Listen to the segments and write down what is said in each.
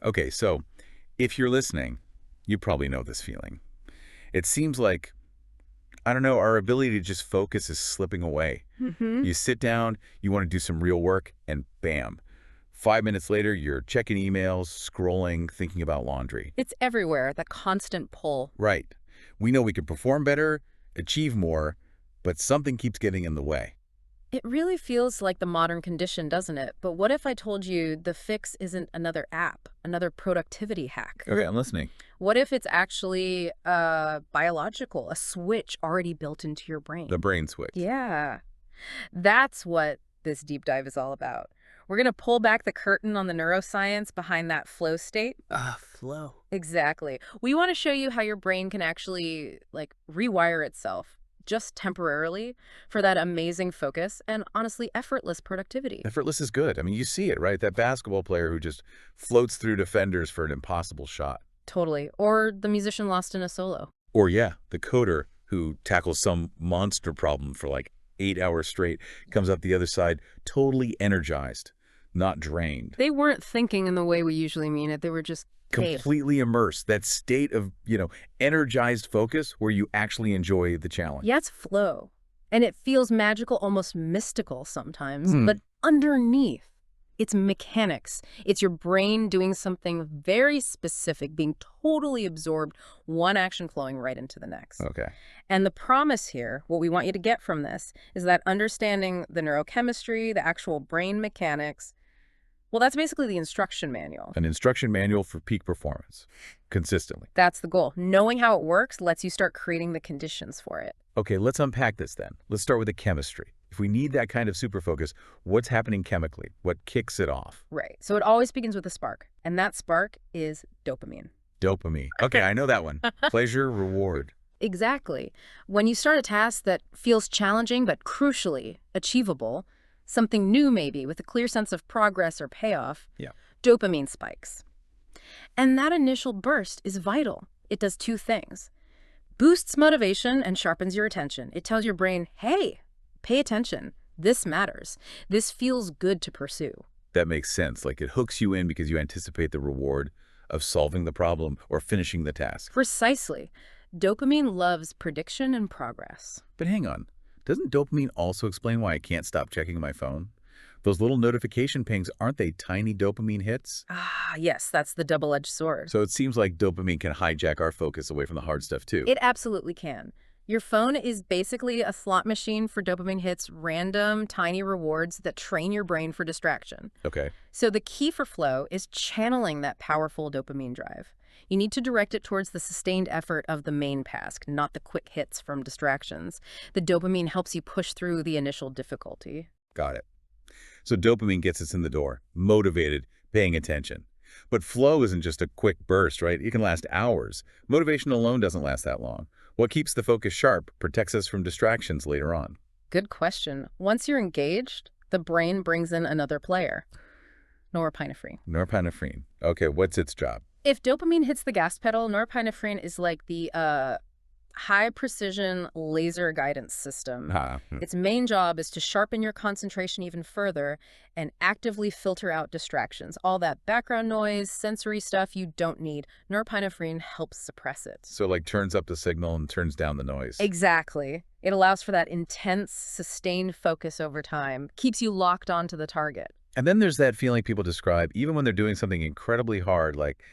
Okay, so if you're listening, you probably know this feeling. It seems like, I don't know, our ability to just focus is slipping away. Hmm. You sit down, you want to do some real work, and bam. 5 minutes later, you're checking emails, scrolling, thinking about laundry. It's everywhere, that constant pull. Right. We know we can perform better, achieve more, but something keeps getting in the way. It really feels like the modern condition, doesn't it? But what if I told you the fix isn't another app, another productivity hack? Okay, I'm listening. What if it's actually biological, a switch already built into your The brain? brain switch. Yeah, that's what this deep dive is all about. We're going to pull back the curtain on the neuroscience behind that flow state. Flow. Exactly. We want to show you how your brain can actually rewire itself just temporarily for that amazing focus and honestly effortless productivity. Effortless is good. I mean, you see it, right? That basketball player who just floats through defenders for an impossible shot. Totally. Or the musician lost in a solo. Or yeah, the coder who tackles some monster problem for like 8 hours straight, comes up the other side totally energized, not drained. They weren't thinking in the way we usually mean it. They were just caved. Completely immersed. That state of, energized focus where you actually enjoy the challenge. Yeah, it's flow. And it feels magical, almost mystical sometimes. Hmm. But underneath, it's mechanics. It's your brain doing something very specific, being totally absorbed, one action flowing right into the next. Okay. And the promise here, what we want you to get from this, is that understanding the neurochemistry, the actual brain mechanics, well, that's basically the instruction manual. An instruction manual for peak performance. Consistently. That's the goal. Knowing how it works lets you start creating the conditions for it. Okay, let's unpack this then. Let's start with the chemistry. If we need that kind of super focus, what's happening chemically? What kicks it off? Right. So it always begins with a spark. And that spark is dopamine. Dopamine. Okay, I know that one. Pleasure, reward. Exactly. When you start a task that feels challenging but crucially achievable, something new maybe with a clear sense of progress or payoff, Yeah. dopamine spikes. And that initial burst is vital. It does two things. Boosts motivation and sharpens your attention. It tells your brain, hey, pay attention. This matters. This feels good to pursue. That makes sense. Like it hooks you in because you anticipate the reward of solving the problem or finishing the task. Precisely. Dopamine loves prediction and progress. But hang on. Doesn't dopamine also explain why I can't stop checking my phone? Those little notification pings, aren't they tiny dopamine hits? Ah, yes, that's the double-edged sword. So it seems like dopamine can hijack our focus away from the hard stuff too. It absolutely can. Your phone is basically a slot machine for dopamine hits, random, tiny rewards that train your brain for distraction. Okay. So the key for flow is channeling that powerful dopamine drive. You need to direct it towards the sustained effort of the main task, not the quick hits from distractions. The dopamine helps you push through the initial difficulty. Got it. So dopamine gets us in the door, motivated, paying attention. But flow isn't just a quick burst, right? It can last hours. Motivation alone doesn't last that long. What keeps the focus sharp protects us from distractions later on. Good question. Once you're engaged, the brain brings in another player, norepinephrine. Norepinephrine. Okay, what's its job? If dopamine hits the gas pedal, norepinephrine is like the high-precision laser guidance system. Its main job is to sharpen your concentration even further and actively filter out distractions. All that background noise, sensory stuff you don't need, norepinephrine helps suppress it. So like turns up the signal and turns down the noise. Exactly. It allows for that intense, sustained focus over time, keeps you locked onto the target. And then there's that feeling people describe, even when they're doing something incredibly hard, like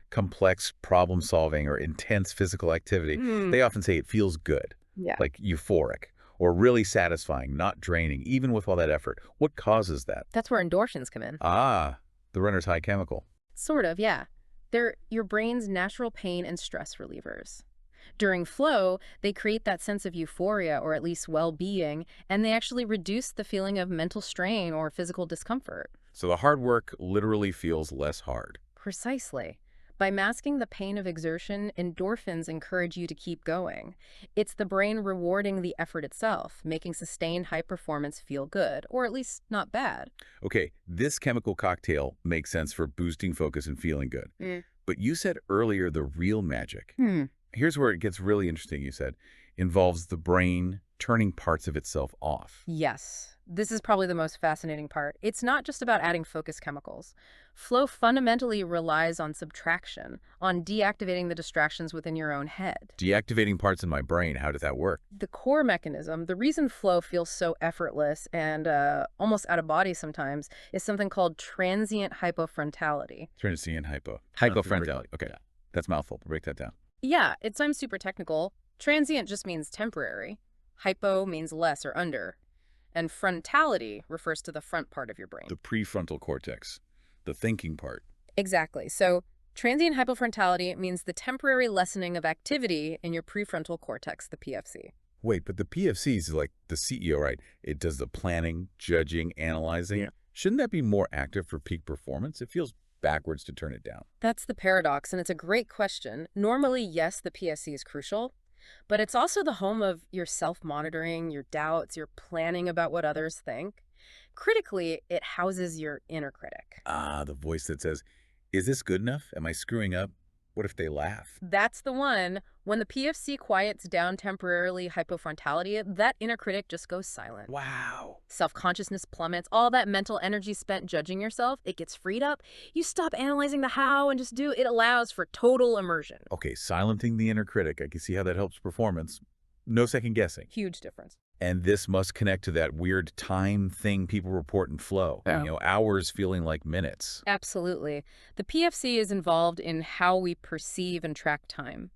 complex problem solving or intense physical activity. They often say it feels good, Yeah. like euphoric, or really satisfying, not draining, even with all that effort. What causes that? That's where endorphins come in. Ah, the runner's high chemical. Sort of, yeah. They're your brain's natural pain and stress relievers. During flow, they create that sense of euphoria or at least well-being, and they actually reduce the feeling of mental strain or physical discomfort. So the hard work literally feels less hard. Precisely. By masking the pain of exertion, endorphins encourage you to keep going. It's the brain rewarding the effort itself, making sustained high performance feel good, or at least not bad. Okay, this chemical cocktail makes sense for boosting focus and feeling good. But you said earlier the real magic. Here's where it gets really interesting, you said, involves the brain turning parts of itself off. Yes, this is probably the most fascinating part. It's not just about adding focus chemicals. Flow fundamentally relies on subtraction, on deactivating the distractions within your own head. Deactivating parts in my brain, how does that work? The core mechanism, the reason flow feels so effortless and almost out of body sometimes, is something called transient hypofrontality. Transient hypofrontality. Okay, that's a mouthful. Break that down. Yeah, it sounds super technical. Transient just means temporary. Hypo means less or under. And frontality refers to the front part of your brain. The prefrontal cortex, the thinking part. Exactly. So transient hypofrontality means the temporary lessening of activity in your prefrontal cortex, the PFC. Wait, but the PFC is like the CEO, right? It does the planning, judging, analyzing. Yeah. Shouldn't that be more active for peak performance? It feels backwards to turn it down. That's the paradox, and it's a great question. Normally, yes, the PFC is crucial, but it's also the home of your self-monitoring, your doubts, your planning about what others think. Critically, it houses your inner critic. Ah, the voice that says, is this good enough? Am I screwing up? What if they laugh? That's the one. When the PFC quiets down temporarily hypofrontality, that inner critic just goes silent. Wow. Self-consciousness plummets. All that mental energy spent judging yourself, it gets freed up. You stop analyzing the how and just do. It allows for total immersion. Okay, silencing the inner critic. I can see how that helps performance. No second guessing. Huge difference. And this must connect to that weird time thing people report in flow. Yeah. You know, hours feeling like minutes. Absolutely. The PFC is involved in how we perceive and track time.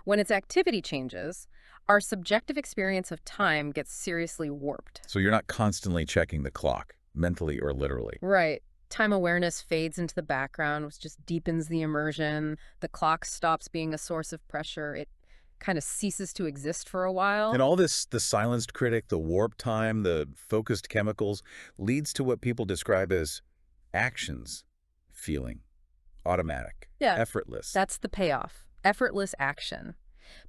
When its activity changes, our subjective experience of time gets seriously warped. So you're not constantly checking the clock, mentally or literally. Right. Time awareness fades into the background, which just deepens the immersion. The clock stops being a source of pressure. It kind of ceases to exist for a while. And all this, the silenced critic, the warp time, the focused chemicals, leads to what people describe as actions, feeling, automatic, effortless. That's the payoff. Effortless action.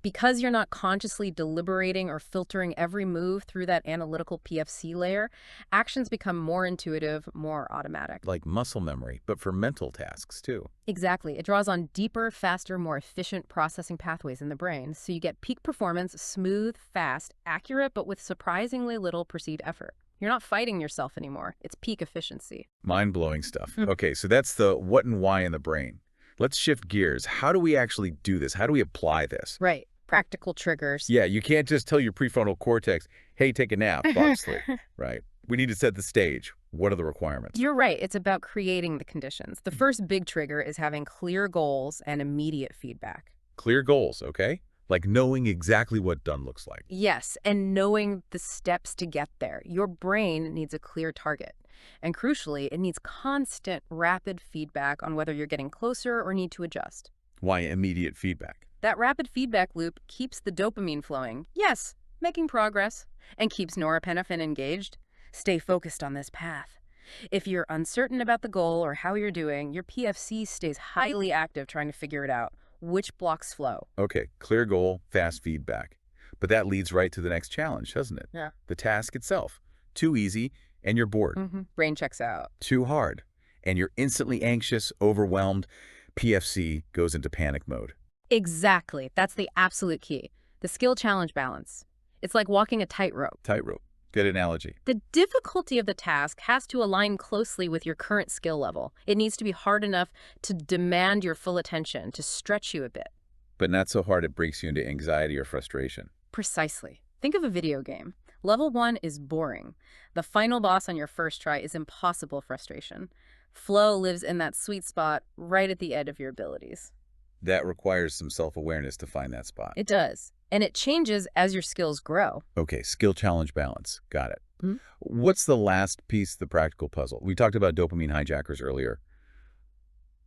Because you're not consciously deliberating or filtering every move through that analytical PFC layer, actions become more intuitive, more automatic. Like muscle memory, but for mental tasks too. Exactly. It draws on deeper, faster, more efficient processing pathways in the brain, so you get peak performance, smooth, fast, accurate, but with surprisingly little perceived effort. You're not fighting yourself anymore. It's peak efficiency. Mind-blowing stuff. Okay, so that's the what and why in the brain. Let's shift gears. How do we actually do this? How do we apply this? Right. Practical triggers. Yeah, you can't just tell your prefrontal cortex, hey, take a nap, box sleep, right? We need to set the stage. What are the requirements? You're right. It's about creating the conditions. The first big trigger is having clear goals and immediate feedback. Clear goals, okay? Like knowing exactly what done looks like. Yes, and knowing the steps to get there. Your brain needs a clear target. And crucially, it needs constant, rapid feedback on whether you're getting closer or need to adjust. Why immediate feedback? That rapid feedback loop keeps the dopamine flowing. Yes, making progress. And keeps norepinephrine engaged. Stay focused on this path. If you're uncertain about the goal or how you're doing, your PFC stays highly active trying to figure it out. Which blocks flow? Okay, clear goal, fast feedback. But that leads right to the next challenge, doesn't it? Yeah. The task itself. Too easy, and you're bored. Brain checks out. Too hard, and you're instantly anxious, overwhelmed. PFC goes into panic mode. Exactly. That's the absolute key. The skill-challenge balance. It's like walking a tightrope. Tightrope. Good analogy. The difficulty of the task has to align closely with your current skill level. It needs to be hard enough to demand your full attention, to stretch you a bit. But not so hard it breaks you into anxiety or frustration. Precisely. Think of a video game. Level 1 is boring. The final boss on your first try is impossible frustration. Flow lives in that sweet spot right at the edge of your abilities. That requires some self-awareness to find that spot. It does. And it changes as your skills grow. Okay, skill challenge balance. Got it. What's the last piece of the practical puzzle? We talked about dopamine hijackers earlier.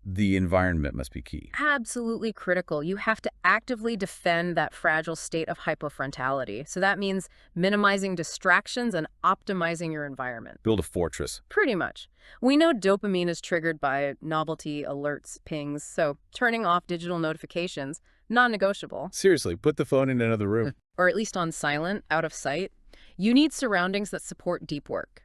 The environment must be key. Absolutely critical. You have to actively defend that fragile state of hypofrontality. So that means minimizing distractions and optimizing your environment. Build a fortress. Pretty much. We know dopamine is triggered by novelty, alerts, pings, so turning off digital notifications, non-negotiable. Seriously, put the phone in another room. Or at least on silent, out of sight. You need surroundings that support deep work.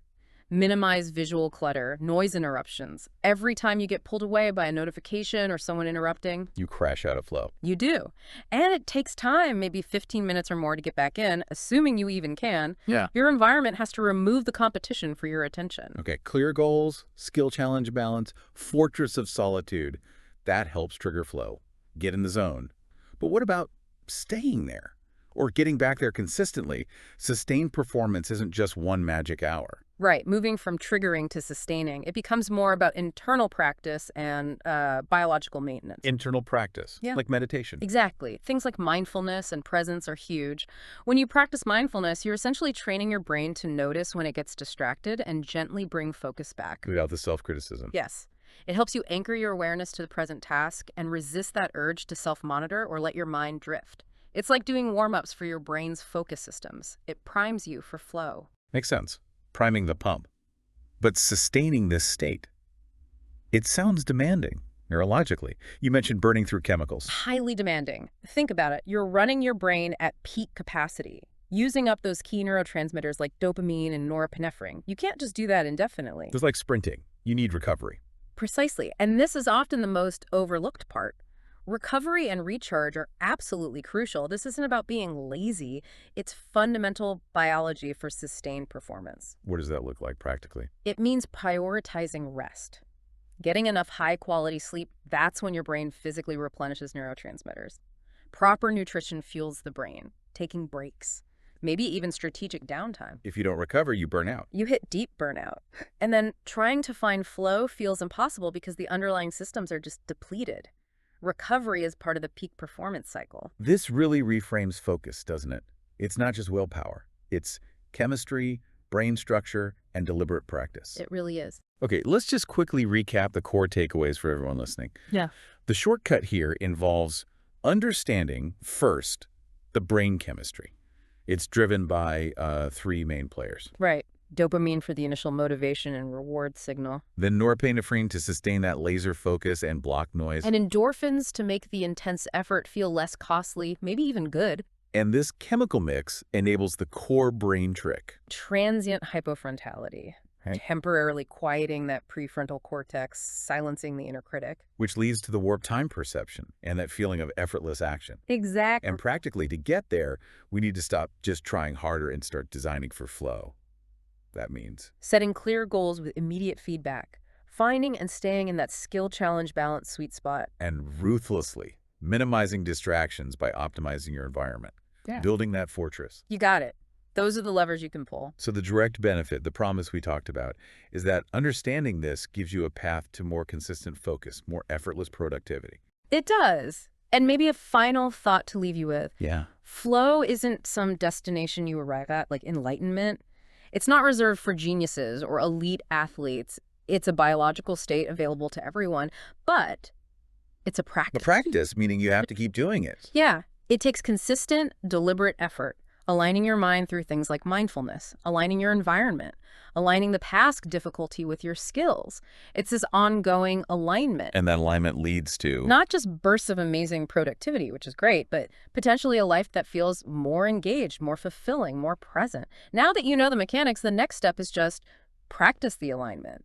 Minimize visual clutter, noise interruptions. Every time you get pulled away by a notification or someone interrupting, You crash out of flow. you do. And it takes time, maybe 15 minutes or more to get back in, assuming you even can. Yeah. Your environment has to remove the competition for your attention. Okay, clear goals, skill challenge balance, fortress of solitude. That helps trigger flow. Get in the zone. But what about staying there? Or getting back there consistently? Sustained performance isn't just one magic hour. Right, moving from triggering to sustaining. It becomes more about internal practice and biological maintenance. Internal practice, Yeah. like meditation. Exactly. Things like mindfulness and presence are huge. When you practice mindfulness, you're essentially training your brain to notice when it gets distracted and gently bring focus back. Without the self-criticism. Yes. It helps you anchor your awareness to the present task and resist that urge to self-monitor or let your mind drift. It's like doing warm-ups for your brain's focus systems. It primes you for flow. Makes sense. Priming the pump. But sustaining this state, it sounds demanding, neurologically. You mentioned burning through chemicals. Highly demanding. Think about it. You're running your brain at peak capacity, using up those key neurotransmitters like dopamine and norepinephrine. You can't just do that indefinitely. It's like sprinting. You need recovery. Precisely. And this is often the most overlooked part. Recovery and recharge are absolutely crucial. This isn't about being lazy. It's fundamental biology for sustained performance. What does that look like practically? It means prioritizing rest. Getting enough high-quality sleep, that's when your brain physically replenishes neurotransmitters. Proper nutrition fuels the brain. Taking breaks. Maybe even strategic downtime. If you don't recover, you burn out. You hit deep burnout. And then trying to find flow feels impossible because the underlying systems are just depleted. Recovery is part of the peak performance cycle. This really reframes focus, doesn't it? It's not just willpower. It's chemistry, brain structure, and deliberate practice. It really is. Okay, let's just quickly recap the core takeaways for everyone listening. Yeah. The shortcut here involves understanding, first, the brain chemistry. It's driven by three main players. Right. Dopamine for the initial motivation and reward signal. Then norepinephrine to sustain that laser focus and block noise. And endorphins to make the intense effort feel less costly, maybe even good. And this chemical mix enables the core brain trick. Transient hypofrontality. Right. Temporarily quieting that prefrontal cortex, silencing the inner critic. Which leads to the warped time perception and that feeling of effortless action. Exactly. And practically, to get there, we need to stop just trying harder and start designing for flow. That means setting clear goals with immediate feedback, finding and staying in that skill challenge balance sweet spot. And ruthlessly minimizing distractions by optimizing your environment. Yeah. Building that fortress. You got it. Those are the levers you can pull. So the direct benefit, the promise we talked about, is that understanding this gives you a path to more consistent focus, more effortless productivity. It does. And maybe a final thought to leave you with. Yeah. Flow isn't some destination you arrive at, like enlightenment. It's not reserved for geniuses or elite athletes. It's a biological state available to everyone, but it's a practice. A practice, meaning you have to keep doing it. Yeah. It takes consistent, deliberate effort, aligning your mind through things like mindfulness, aligning your environment, aligning the task difficulty with your skills. It's this ongoing alignment. And that alignment leads to Not just bursts of amazing productivity, which is great, but potentially a life that feels more engaged, more fulfilling, more present. Now that you know the mechanics, the next step is just practice the alignment.